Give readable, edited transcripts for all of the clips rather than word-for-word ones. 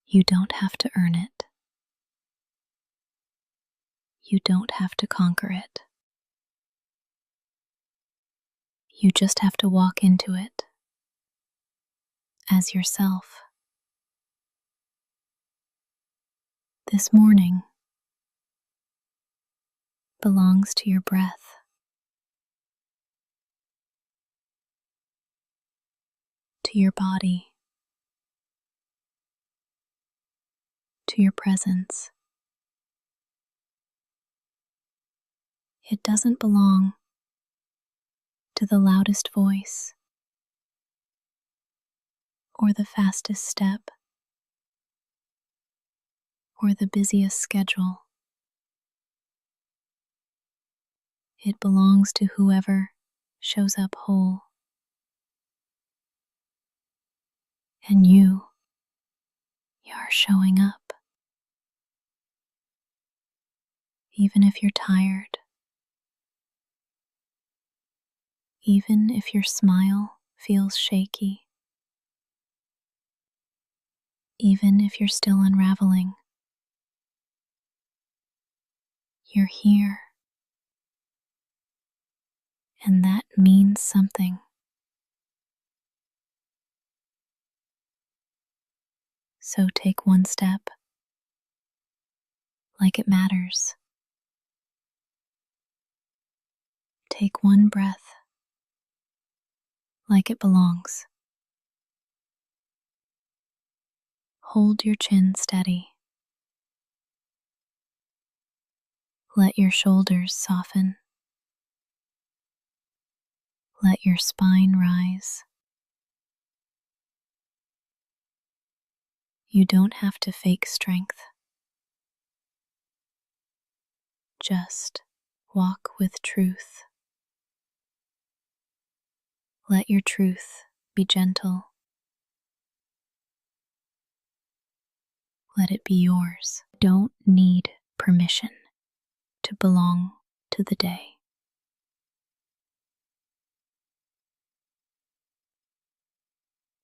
You don't have to earn it. You don't have to conquer it. You just have to walk into it as yourself. This morning belongs to your breath, to your body, to your presence. It doesn't belong to the loudest voice or the fastest step or the busiest schedule. It belongs to whoever shows up whole. And you're showing up. Even if you're tired, even if your smile feels shaky, even if you're still unraveling, you're here. And that means something. So take one step like it matters. Take one breath like it belongs. Hold your chin steady. Let your shoulders soften. Let your spine rise. You don't have to fake strength. Just walk with truth. Let your truth be gentle. Let it be yours. Don't need permission to belong to the day.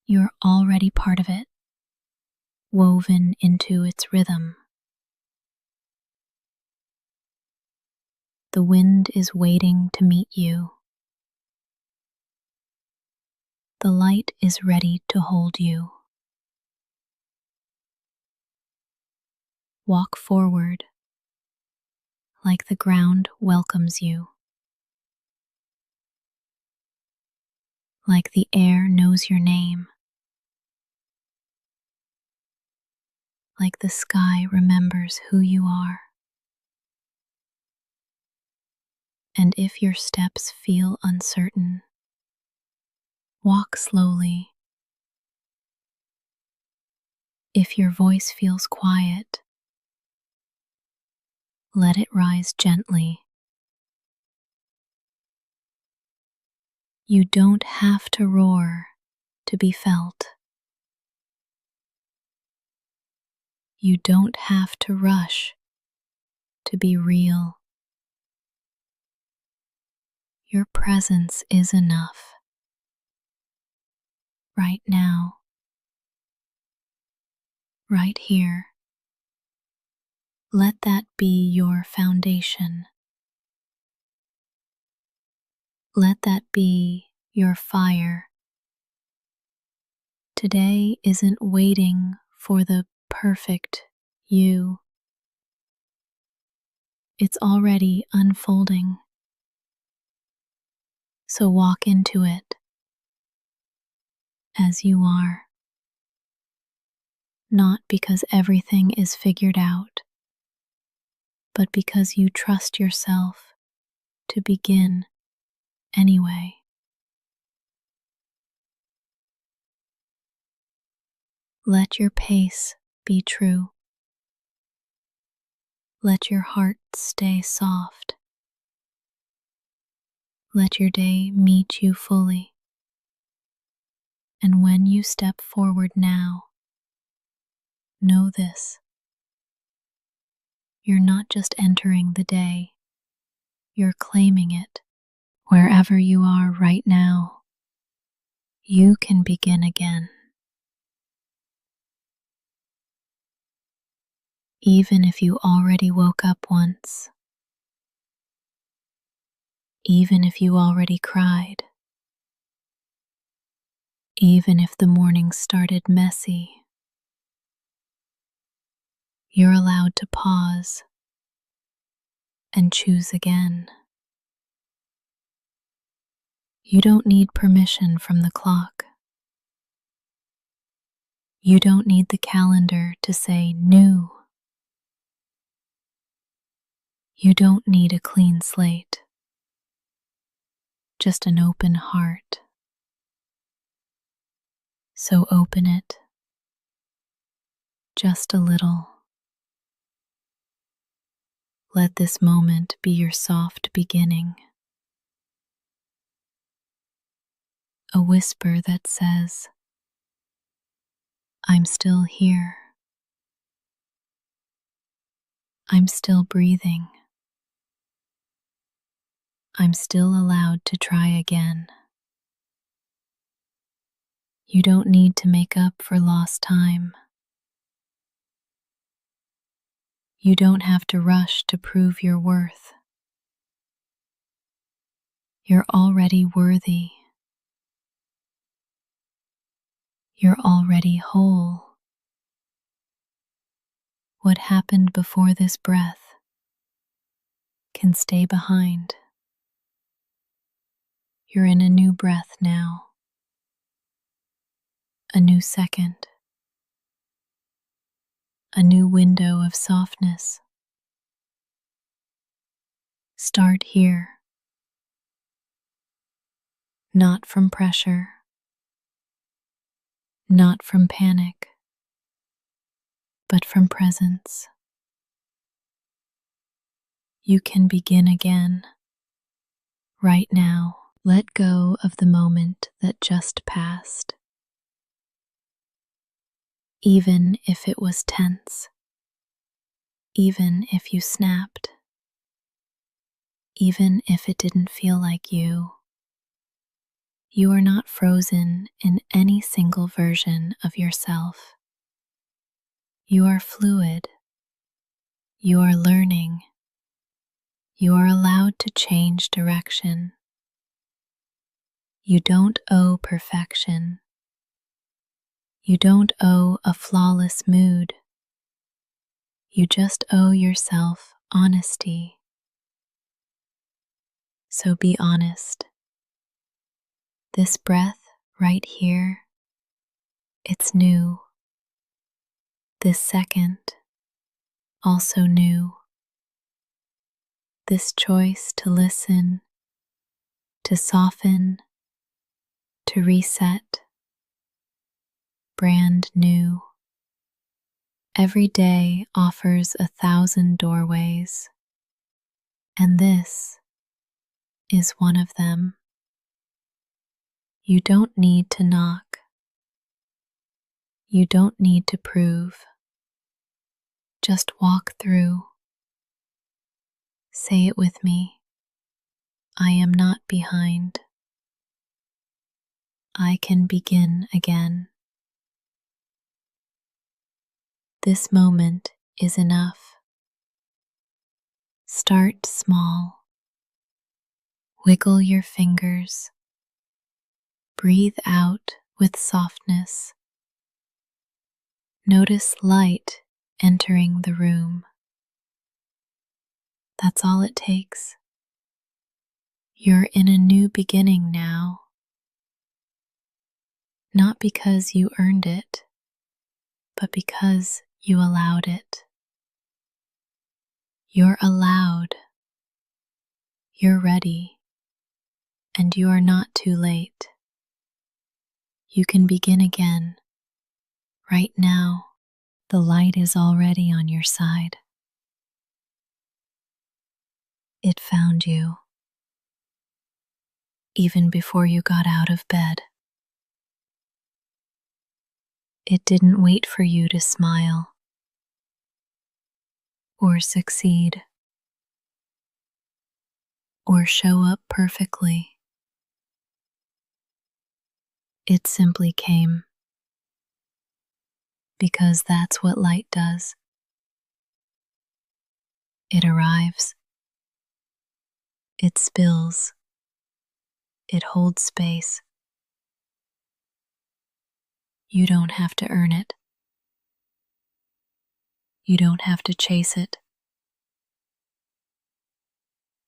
You're already part of it, woven into its rhythm. The wind is waiting to meet you. The light is ready to hold you. Walk forward like the ground welcomes you, like the air knows your name, like the sky remembers who you are. And if your steps feel uncertain, walk slowly. If your voice feels quiet, let it rise gently. You don't have to roar to be felt. You don't have to rush to be real. Your presence is enough. Right now, right here. Let that be your foundation. Let that be your fire. Today isn't waiting for the perfect you. It's already unfolding. So walk into it as you are. Not because everything is figured out, but because you trust yourself to begin anyway. Let your pace be true. Let your heart stay soft. Let your day meet you fully. And when you step forward now, know this. You're not just entering the day, you're claiming it. Wherever you are right now, you can begin again. Even if you already woke up once, even if you already cried, even if the morning started messy, you're allowed to pause and choose again. You don't need permission from the clock. You don't need the calendar to say new. You don't need a clean slate, just an open heart. So open it just a little. Let this moment be your soft beginning. A whisper that says, I'm still here. I'm still breathing. I'm still allowed to try again. You don't need to make up for lost time. You don't have to rush to prove your worth. You're already worthy. You're already whole. What happened before this breath can stay behind. You're in a new breath now, a new second, a new window of softness. Start here, not from pressure, not from panic, but from presence. You can begin again, right now. Let go of the moment that just passed. Even if it was tense, even if you snapped, even if it didn't feel like you are not frozen in any single version of yourself. You are fluid. You are learning. You are allowed to change direction. You don't owe perfection. You don't owe a flawless mood. You just owe yourself honesty. So be honest. This breath right here, it's new. This second, also new. This choice to listen, to soften, to reset, brand new. Every day offers 1,000 doorways, and this is one of them. You don't need to knock. You don't need to prove. Just walk through. Say it with me. I am not behind. I can begin again. This moment is enough. Start small. Wiggle your fingers. Breathe out with softness. Notice light entering the room. That's all it takes. You're in a new beginning now. Not because you earned it, but because you allowed it. You're allowed. You're ready. And you are not too late. You can begin again. Right now, the light is already on your side. It found you, even before you got out of bed. It didn't wait for you to smile or succeed or show up perfectly. It simply came because that's what light does. It arrives, it spills, it holds space. You don't have to earn it. You don't have to chase it.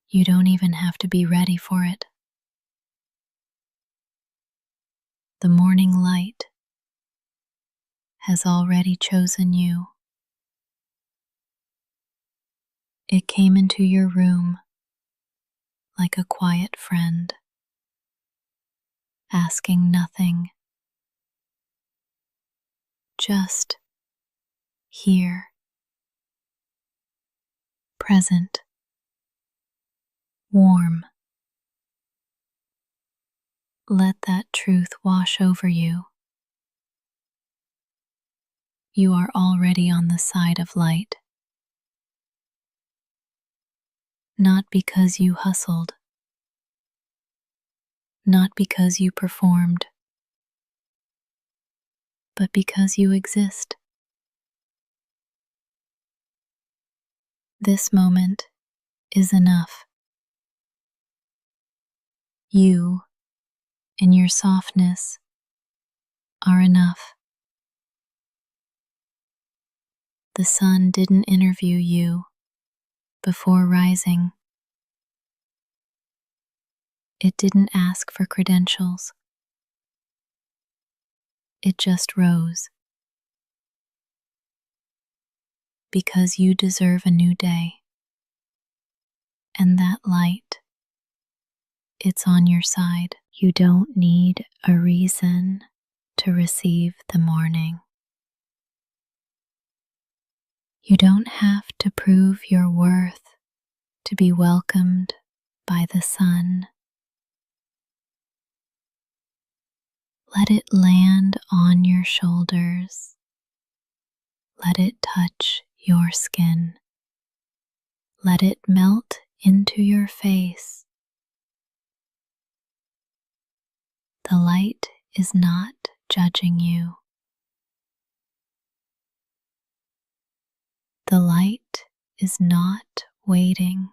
You don't even have to be ready for it. The morning light has already chosen you. It came into your room like a quiet friend, asking nothing, just here, present, warm. Let that truth wash over you. You are already on the side of light, not because you hustled, not because you performed, but because you exist. This moment is enough. You and your softness are enough. The sun didn't interview you before rising. It didn't ask for credentials. It just rose. Because you deserve a new day. And that light, it's on your side. You don't need a reason to receive the morning. You don't have to prove your worth to be welcomed by the sun. Let it land on your shoulders. Let it touch your skin. Let it melt into your face. The light is not judging you. The light is not waiting.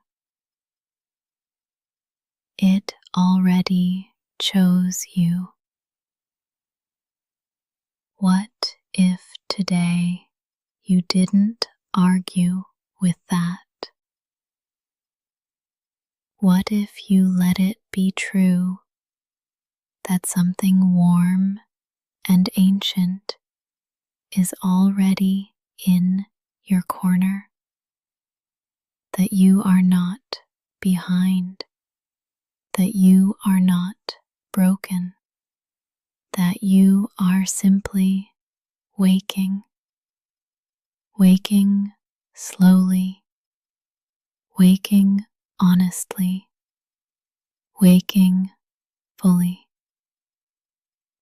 It already chose you. What if today you didn't argue with that? What if you let it be true that something warm and ancient is already in your corner? That you are not behind, that you are not broken, that you are simply waking, waking slowly, waking honestly, waking fully.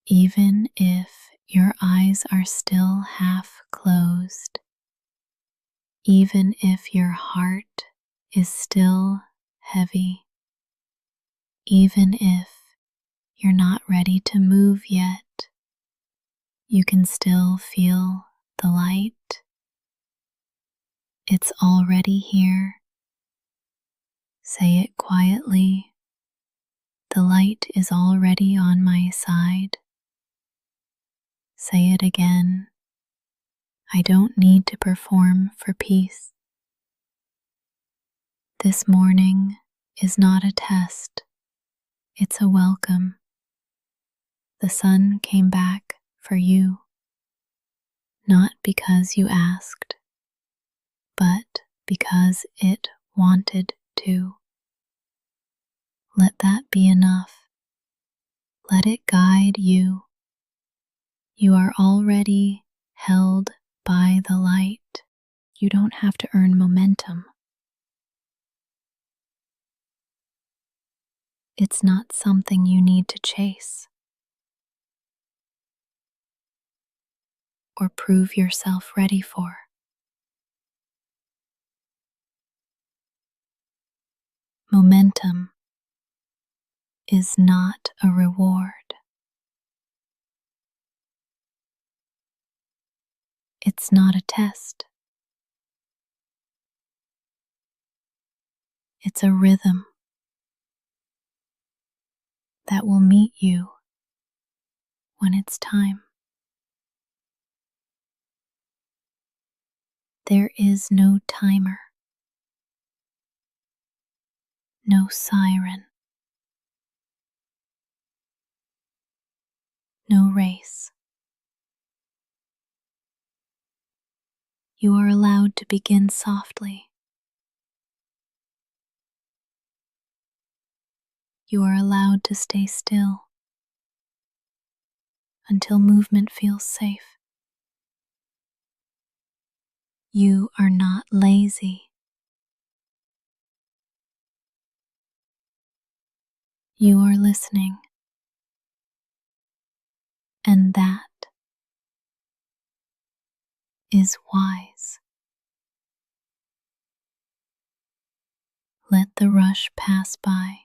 Even if your eyes are still half closed, even if your heart is still heavy, even if you're not ready to move yet, you can still feel the light. It's already here. Say it quietly. The light is already on my side. Say it again. I don't need to perform for peace. This morning is not a test. It's a welcome. The sun came back for you, not because you asked, but because it wanted to. Let that be enough. Let it guide you. You are already held by the light. You don't have to earn momentum. It's not something you need to chase or prove yourself ready for. Momentum is not a reward. It's not a test. It's a rhythm that will meet you when it's time. There is no timer, no siren, no race. You are allowed to begin softly. You are allowed to stay still until movement feels safe. You are not lazy. You are listening. And that is wise. Let the rush pass by.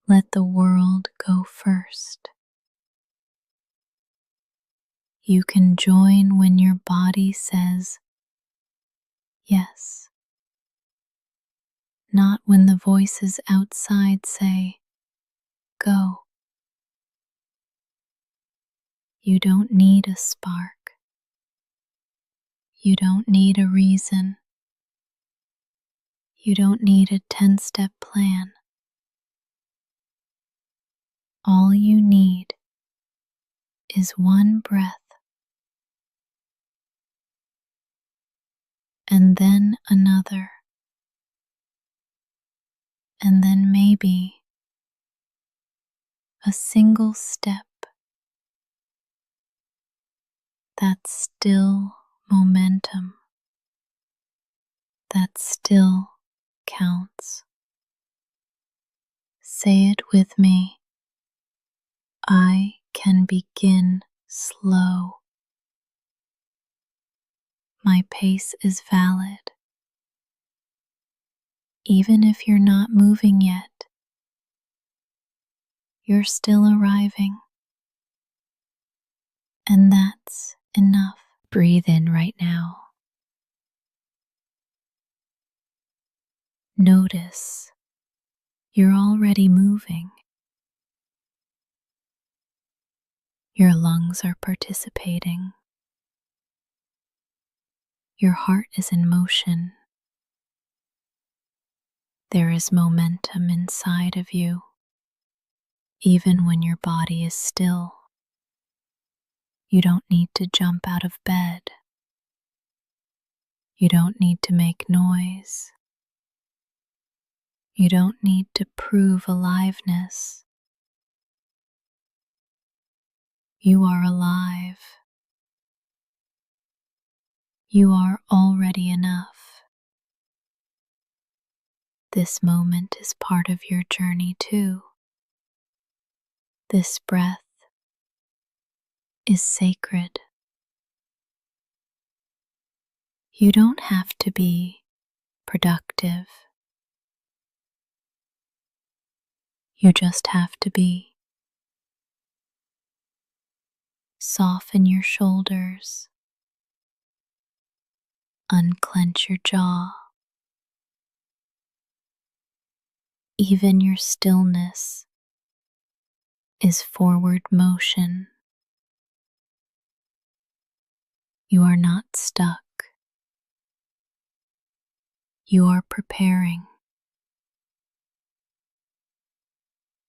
Let the world go first. You can join when your body says yes, not when the voices outside say go. You don't need a spark. You don't need a reason. You don't need a 10-step plan. All you need is one breath, and then another, and then maybe a single step. That's still momentum. That still counts. Say it with me. I can begin slow. My pace is valid. Even if you're not moving yet, you're still arriving. And that's enough. Breathe in right now. Notice you're already moving. Your lungs are participating. Your heart is in motion. There is momentum inside of you, even when your body is still. You don't need to jump out of bed. You don't need to make noise. You don't need to prove aliveness. You are alive. You are already enough. This moment is part of your journey too. This breath is sacred. You don't have to be productive. You just have to be. Soften your shoulders. Unclench your jaw. Even your stillness is forward motion. You are not stuck. You are preparing.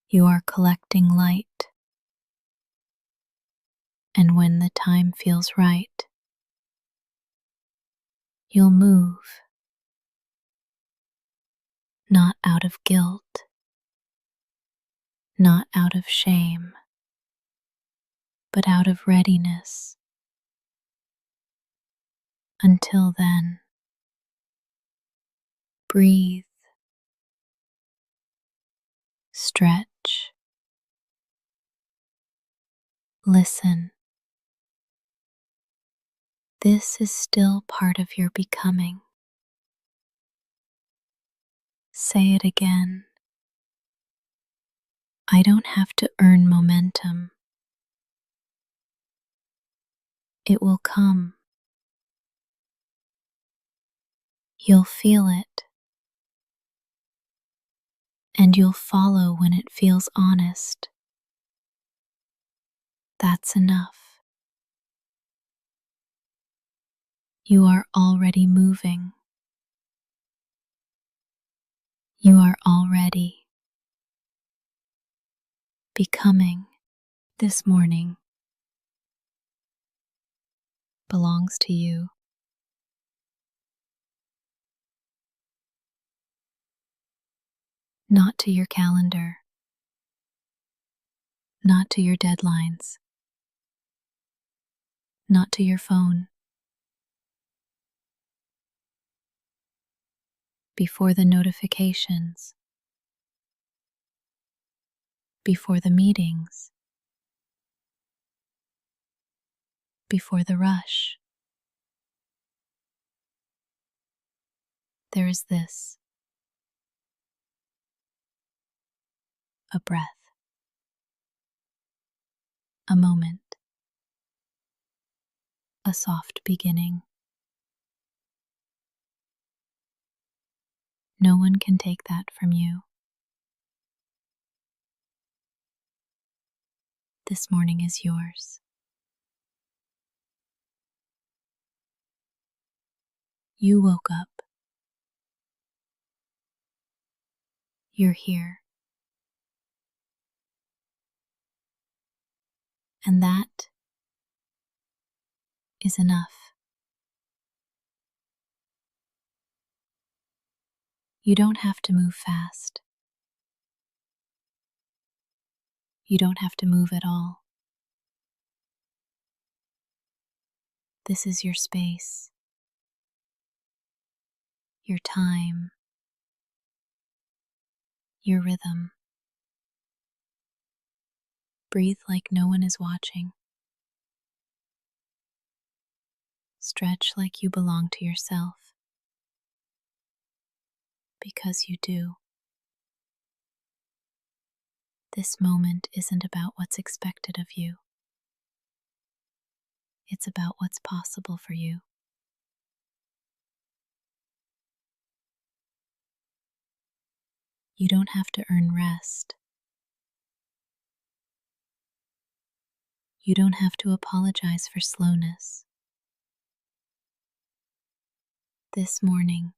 You are collecting light. And when the time feels right, you'll move. Not out of guilt, not out of shame, but out of readiness. Until then, breathe, stretch, listen. This is still part of your becoming. Say it again. I don't have to earn momentum. It will come. You'll feel it, and you'll follow when it feels honest. That's enough. You are already moving. You are already becoming. This morning belongs to you. Not to your calendar, not to your deadlines, not to your phone. Before the notifications, before the meetings, before the rush, there is this: a breath, a moment, a soft beginning. No one can take that from you. This morning is yours. You woke up. You're here. And that is enough. You don't have to move fast. You don't have to move at all. This is your space, your time, your rhythm. Breathe like no one is watching. Stretch like you belong to yourself, because you do. This moment isn't about what's expected of you. It's about what's possible for you. You don't have to earn rest. You don't have to apologize for slowness. This morning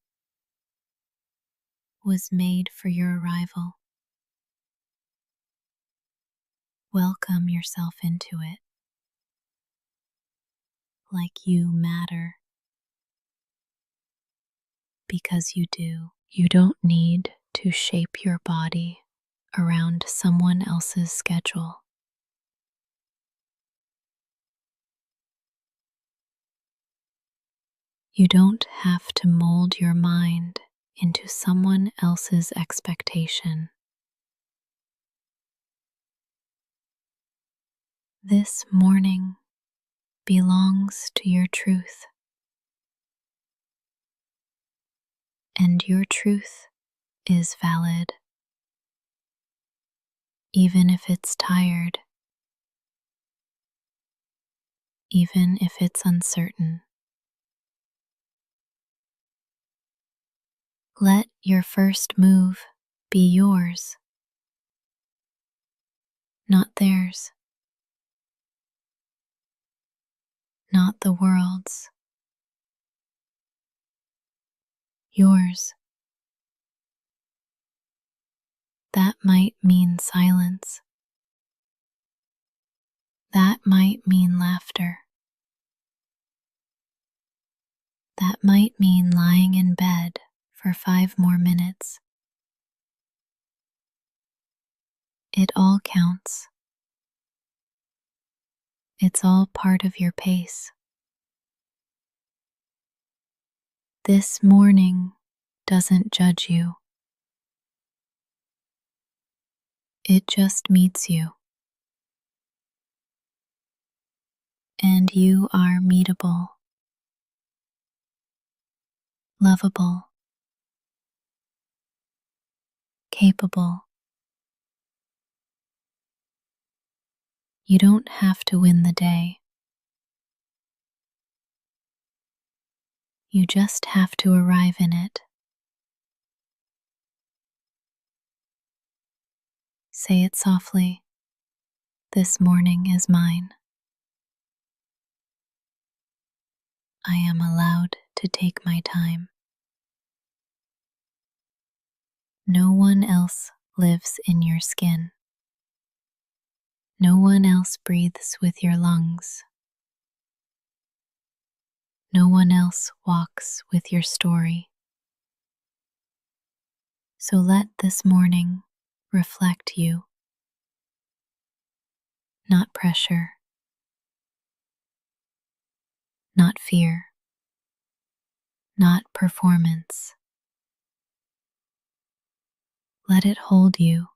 was made for your arrival. Welcome yourself into it, like you matter, because you do. You don't need to shape your body around someone else's schedule. You don't have to mold your mind into someone else's expectation. This morning belongs to your truth, and your truth is valid, even if it's tired, even if it's uncertain. Let your first move be yours, not theirs, not the world's. Yours. That might mean silence. That might mean laughter. That might mean lying in bed for 5 more minutes. It all counts. It's all part of your pace. This morning doesn't judge you. It just meets you. And you are meetable, lovable, capable. You don't have to win the day. You just have to arrive in it. Say it softly. This morning is mine. I am allowed to take my time. No one else lives in your skin. No one else breathes with your lungs. No one else walks with your story. So let this morning reflect you, not pressure, not fear, not performance. Let it hold you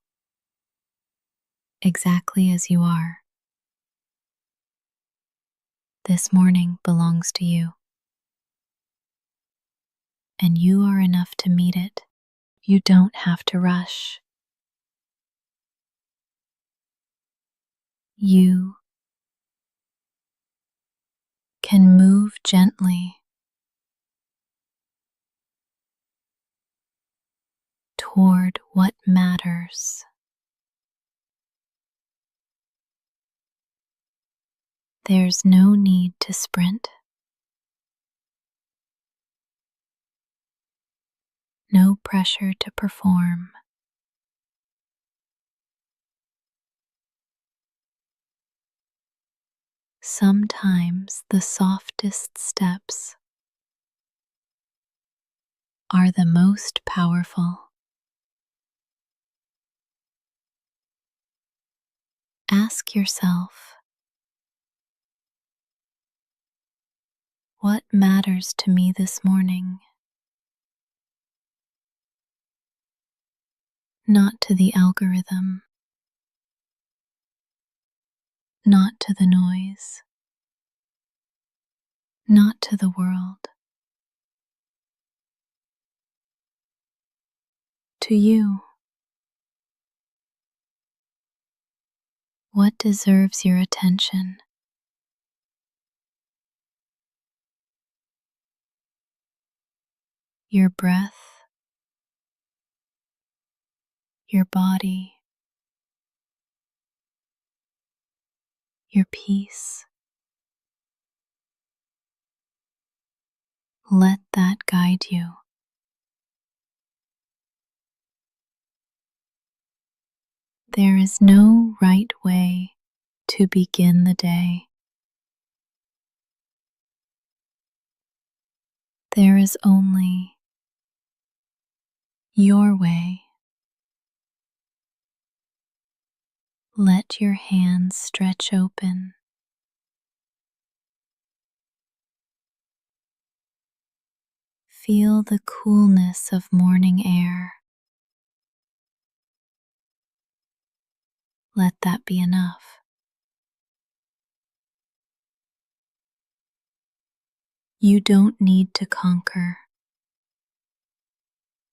exactly as you are. This morning belongs to you, and you are enough to meet it. You don't have to rush. You can move gently toward what matters. There's no need to sprint, no pressure to perform. Sometimes the softest steps are the most powerful. Ask yourself, what matters to me this morning? Not to the algorithm, not to the noise, not to the world. To you, what deserves your attention? Your breath, your body, your peace. Let that guide you. There is no right way to begin the day. There is only your way. Let your hands stretch open. Feel the coolness of morning air. Let that be enough. You don't need to conquer.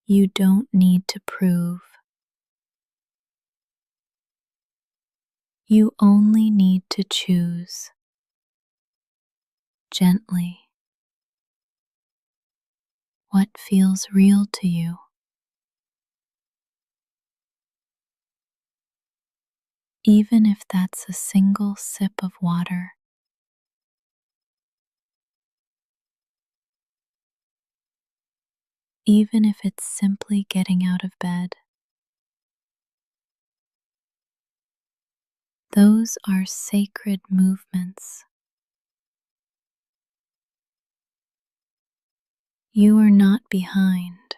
You don't need to prove. You only need to choose gently what feels real to you. Even if that's a single sip of water, even if it's simply getting out of bed. Those are sacred movements. You are not behind.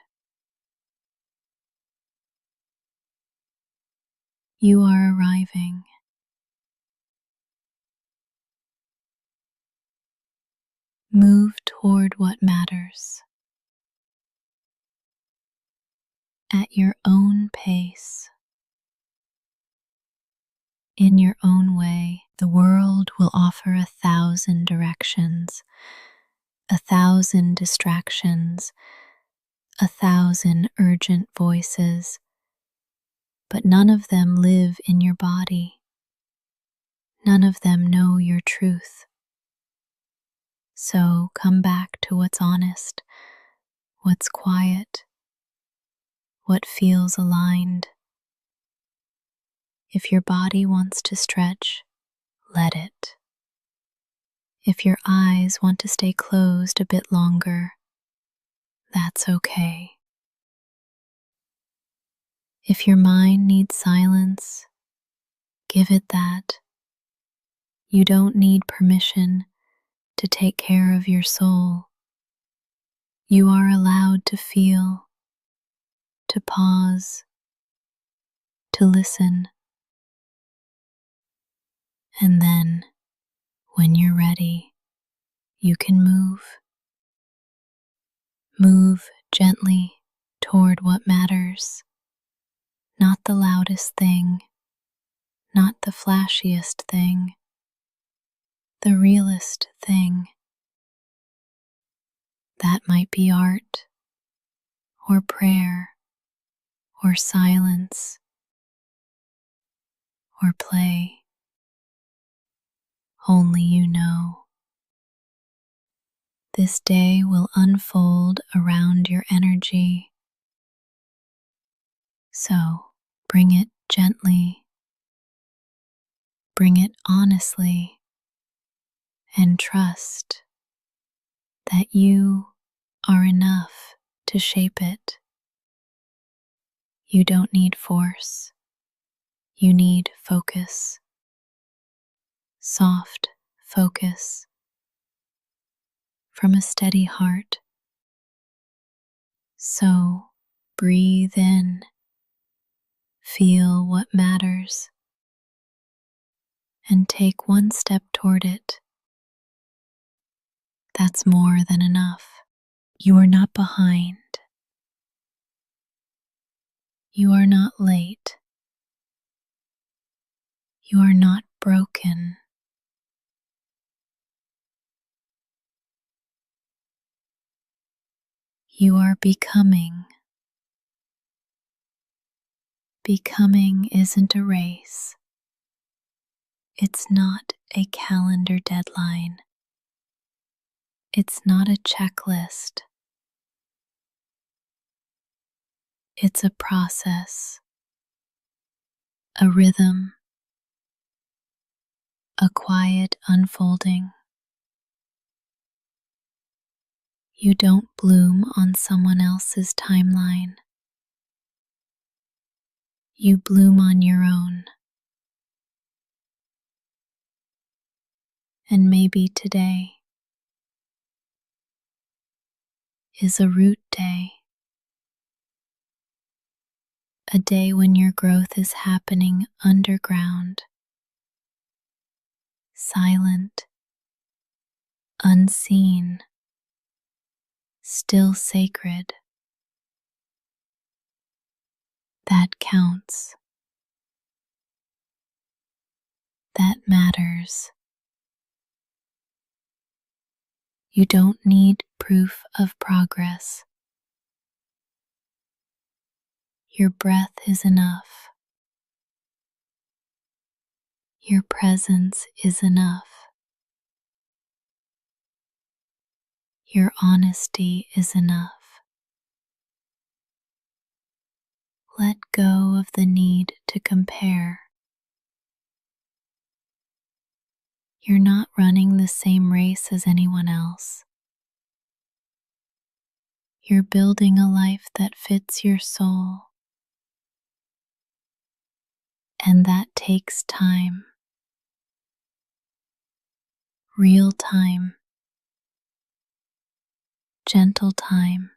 You are arriving. Move toward what matters at your own pace. In your own way, the world will offer 1,000 directions, 1,000 distractions, 1,000 urgent voices, but none of them live in your body. None of them know your truth. So come back to what's honest, what's quiet, what feels aligned. If your body wants to stretch, let it. If your eyes want to stay closed a bit longer, that's okay. If your mind needs silence, give it that. You don't need permission to take care of your soul. You are allowed to feel, to pause, to listen. And then, when you're ready, you can move. Move gently toward what matters. Not the loudest thing, not the flashiest thing, the realest thing. That might be art, or prayer, or silence, or play. Only you know. This day will unfold around your energy. So bring it gently, bring it honestly, and trust that you are enough to shape it. You don't need force. You need focus. Soft focus from a steady heart. So breathe in. Feel what matters. And take one step toward it. That's more than enough. You are not behind. You are not late. You are not broken. You are becoming. Becoming isn't a race. It's not a calendar deadline. It's not a checklist. It's a process, a rhythm, a quiet unfolding. You don't bloom on someone else's timeline. You bloom on your own. And maybe today is a root day. A day when your growth is happening underground, silent, unseen, still sacred. That counts. That matters. You don't need proof of progress. Your breath is enough. Your presence is enough. Your honesty is enough. Let go of the need to compare. You're not running the same race as anyone else. You're building a life that fits your soul. And that takes time. Real time. Gentle time.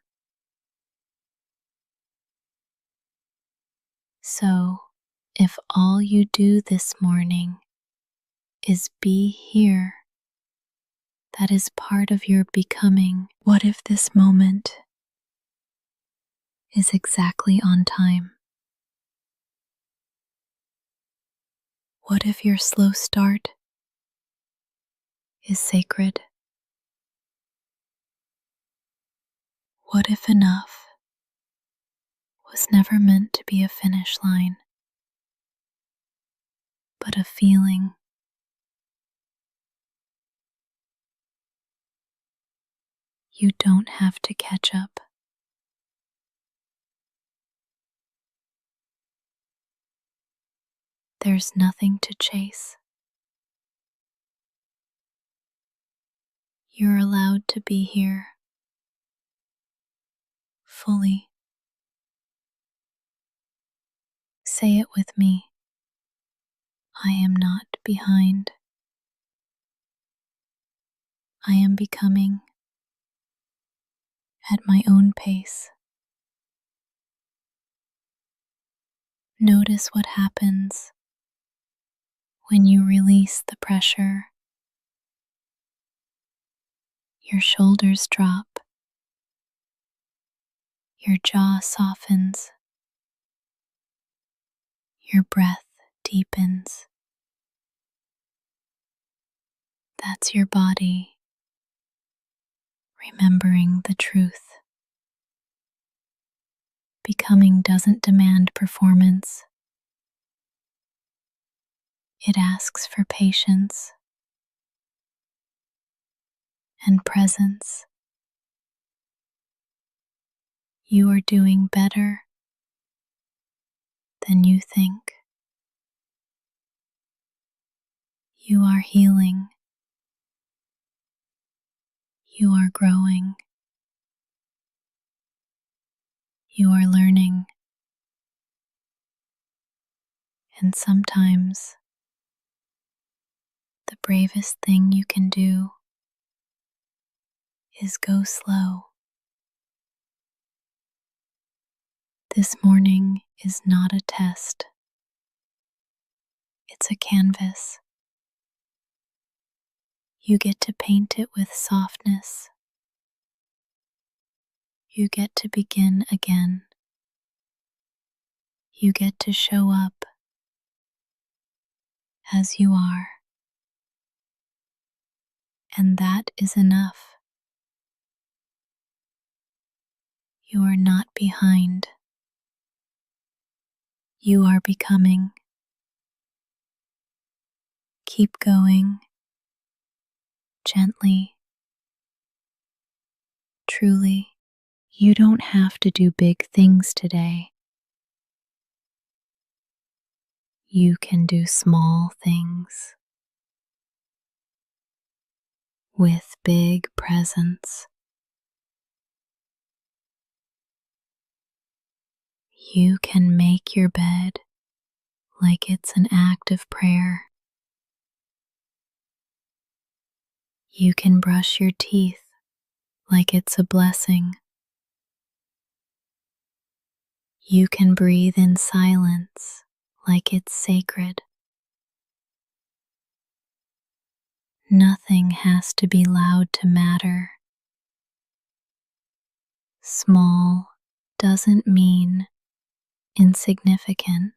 So, if all you do this morning is be here, that is part of your becoming. What if this moment is exactly on time? What if your slow start is sacred? What if enough was never meant to be a finish line, but a feeling? You don't have to catch up. There's nothing to chase. You're allowed to be here fully. Say it with me. I am not behind. I am becoming at my own pace. Notice what happens when you release the pressure. Your shoulders drop. Your jaw softens. Your breath deepens. That's your body remembering the truth. Becoming doesn't demand performance. It asks for patience and presence. You are doing better than you think. You are healing. You are growing. You are learning. And sometimes the bravest thing you can do is go slow. This morning is not a test. It's a canvas. You get to paint it with softness. You get to begin again. You get to show up as you are. And that is enough. You are not behind. You are becoming. Keep going, gently, truly. You don't have to do big things today. You can do small things with big presence. You can make your bed like it's an act of prayer. You can brush your teeth like it's a blessing. You can breathe in silence like it's sacred. Nothing has to be loud to matter. Small doesn't mean insignificant.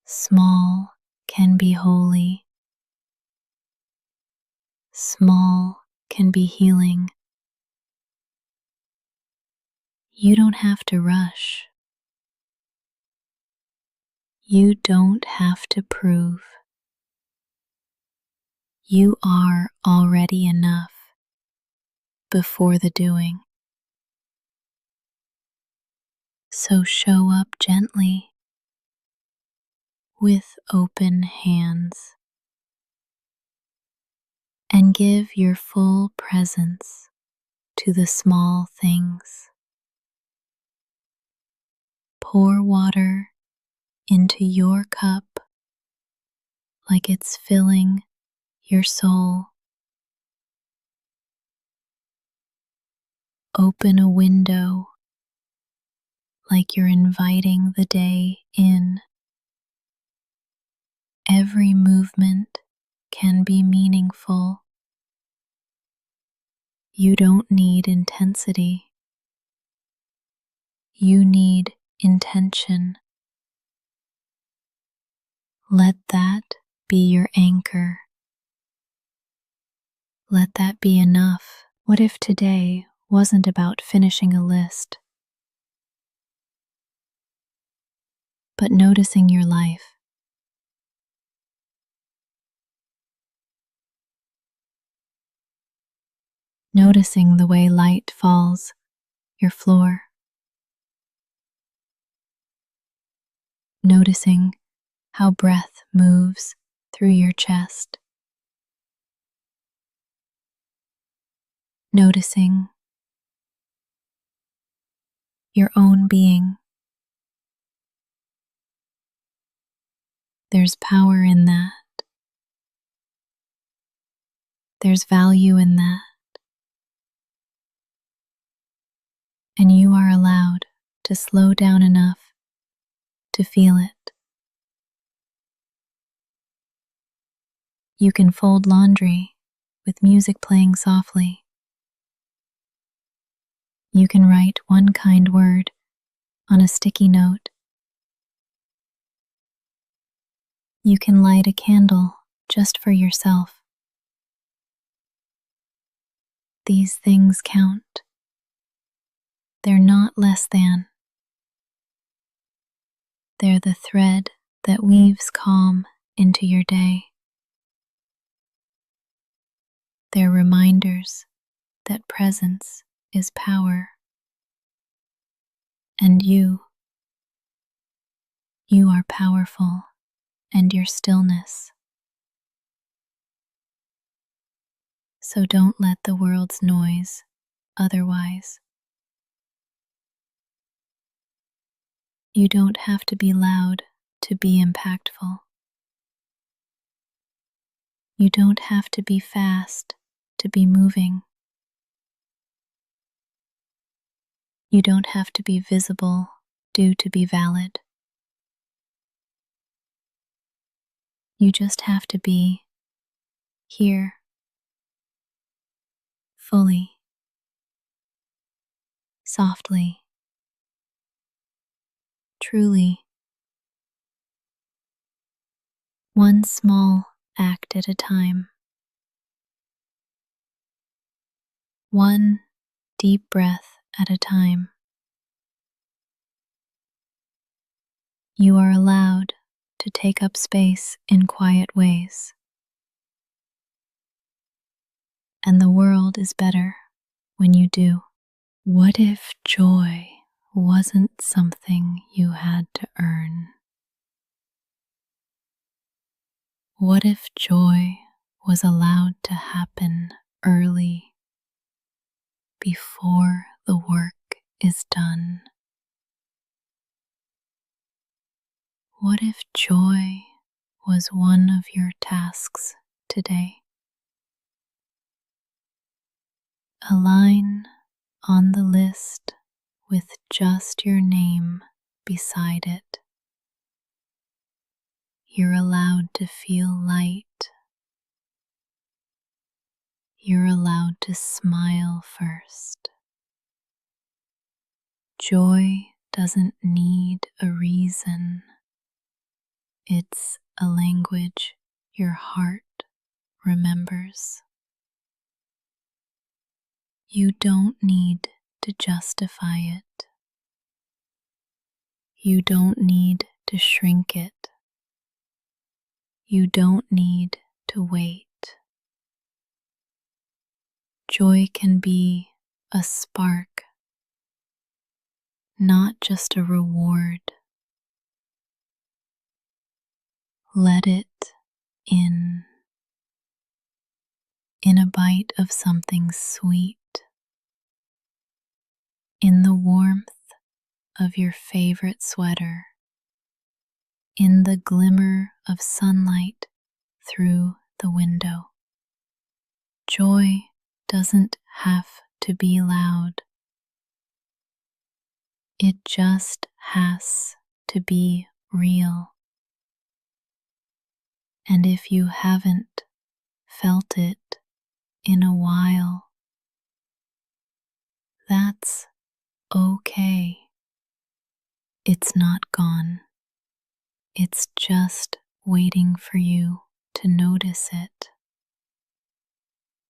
Small can be holy. Small can be healing. You don't have to rush. You don't have to prove. You are already enough before the doing. So show up gently with open hands and give your full presence to the small things. Pour water into your cup like it's filling your soul. Open a window like you're inviting the day in. Every movement can be meaningful. You don't need intensity. You need intention. Let that be your anchor. Let that be enough. What if today wasn't about finishing a list, but noticing your life? noticing the way light falls your floor, noticing how breath moves through your chest, noticing your own being. There's power in that. There's value in that. And you are allowed to slow down enough to feel it. You can fold laundry with music playing softly. You can write one kind word on a sticky note. You can light a candle just for yourself. These things count. They're not less than. They're the thread that weaves calm into your day. They're reminders that presence is power. And you are powerful, and your stillness. So don't let the world's noise otherwise. You don't have to be loud to be impactful. You don't have to be fast to be moving. You don't have to be visible due to be valid. You just have to be here, fully, softly, truly. One small act at a time. One deep breath at a time. You are allowed to take up space in quiet ways. And the world is better when you do. What if joy wasn't something you had to earn? What if joy was allowed to happen early, before the work is done? What if joy was one of your tasks today? A line on the list with just your name beside it. You're allowed to feel light. You're allowed to smile first. Joy doesn't need a reason. It's a language your heart remembers. You don't need to justify it. You don't need to shrink it. You don't need to wait. Joy can be a spark, not just a reward. Let it in a bite of something sweet, in the warmth of your favorite sweater, in the glimmer of sunlight through the window. Joy doesn't have to be loud. It just has to be real. And if you haven't felt it in a while, that's okay. It's not gone. It's just waiting for you to notice it.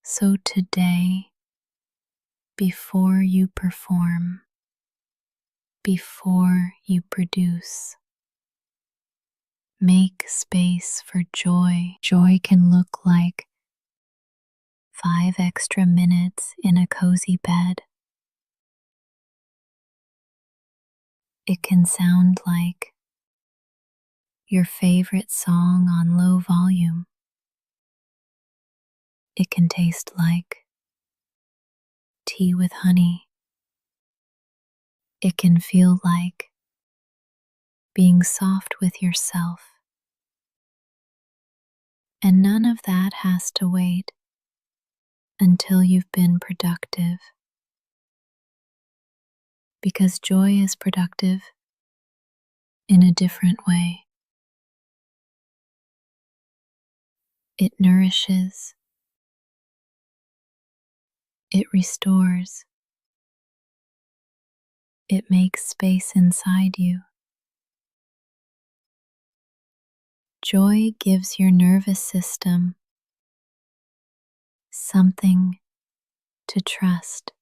So today, before you perform, before you produce, make space for joy. Joy can look like 5 extra minutes in a cozy bed. It can sound like your favorite song on low volume. It can taste like tea with honey. It can feel like being soft with yourself. And none of that has to wait until you've been productive. Because joy is productive in a different way. It nourishes, it restores, it makes space inside you. Joy gives your nervous system something to trust,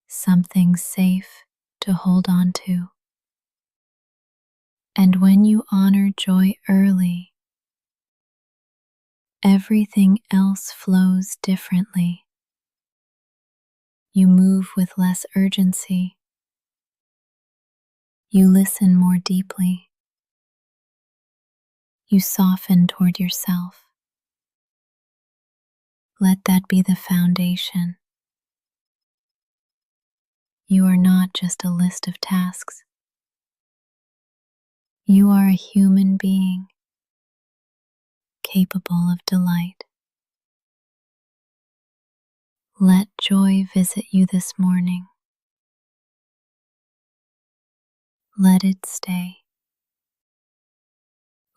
something safe to hold on to. And when you honor joy early, everything else flows differently. You move with less urgency. You listen more deeply. You soften toward yourself. Let that be the foundation. You are not just a list of tasks. You are a human being capable of delight. Let joy visit you this morning. Let it stay.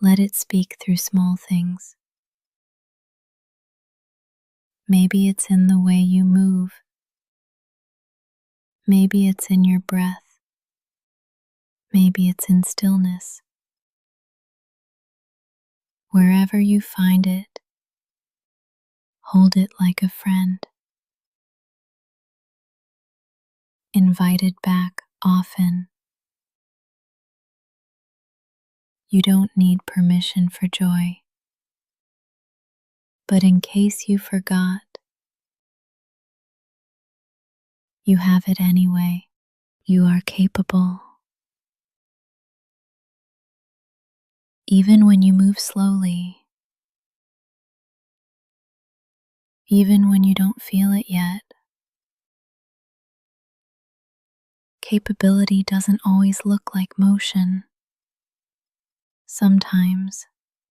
Let it speak through small things. Maybe it's in the way you move. Maybe it's in your breath. Maybe it's in stillness. Wherever you find it, hold it like a friend. Invite it back often. You don't need permission for joy. But in case you forgot, you have it anyway. You are capable. Even when you move slowly, even when you don't feel it yet, capability doesn't always look like motion. Sometimes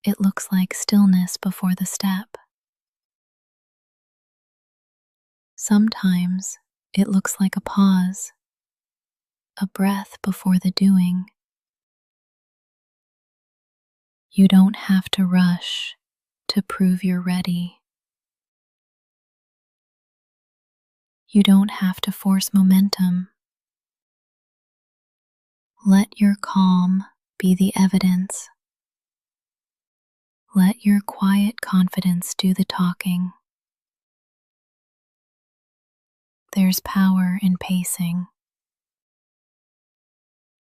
it looks like stillness before the step. Sometimes it looks like a pause, a breath before the doing. You don't have to rush to prove you're ready. You don't have to force momentum. Let your calm be the evidence. Let your quiet confidence do the talking. There's power in pacing.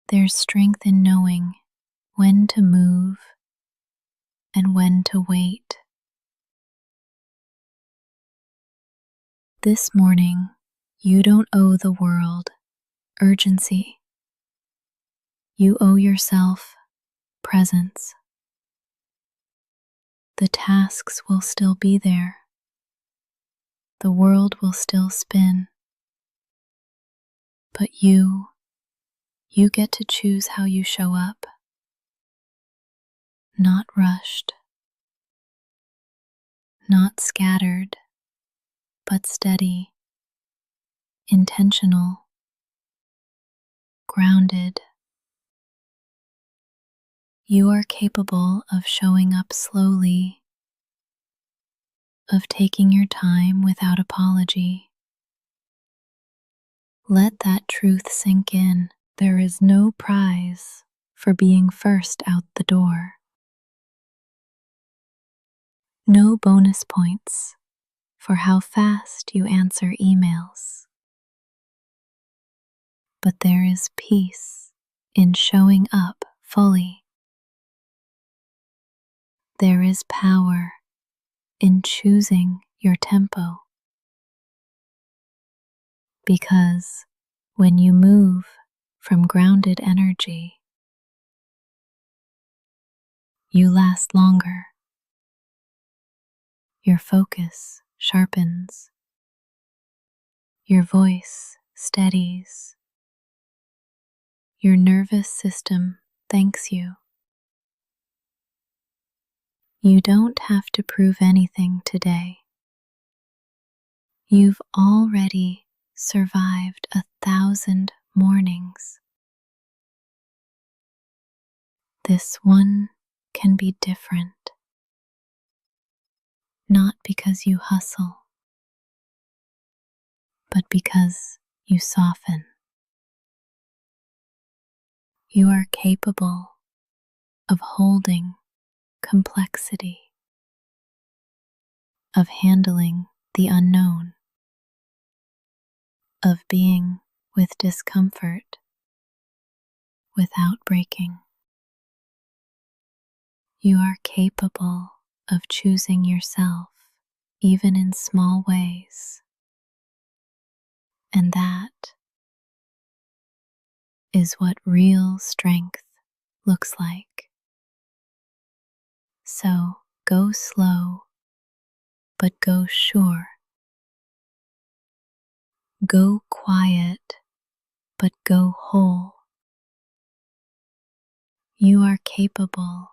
There's strength in knowing when to move and when to wait. This morning, you don't owe the world urgency. You owe yourself presence. The tasks will still be there. The world will still spin. But you get to choose how you show up. Not rushed, not scattered, but steady, intentional, grounded. You are capable of showing up slowly, of taking your time without apology. Let that truth sink in. There is no prize for being first out the door. No bonus points for how fast you answer emails. But there is peace in showing up fully. There is power in choosing your tempo, because when you move from grounded energy, you last longer. Your focus sharpens, your voice steadies, your nervous system thanks you. You don't have to prove anything today. You've already survived 1,000 mornings. This one can be different, not because you hustle, but because you soften. You are capable of holding complexity, of handling the unknown, of being with discomfort without breaking. You are capable of choosing yourself even in small ways, and that is what real strength looks like. So go slow, but go sure. Go quiet, but go whole. You are capable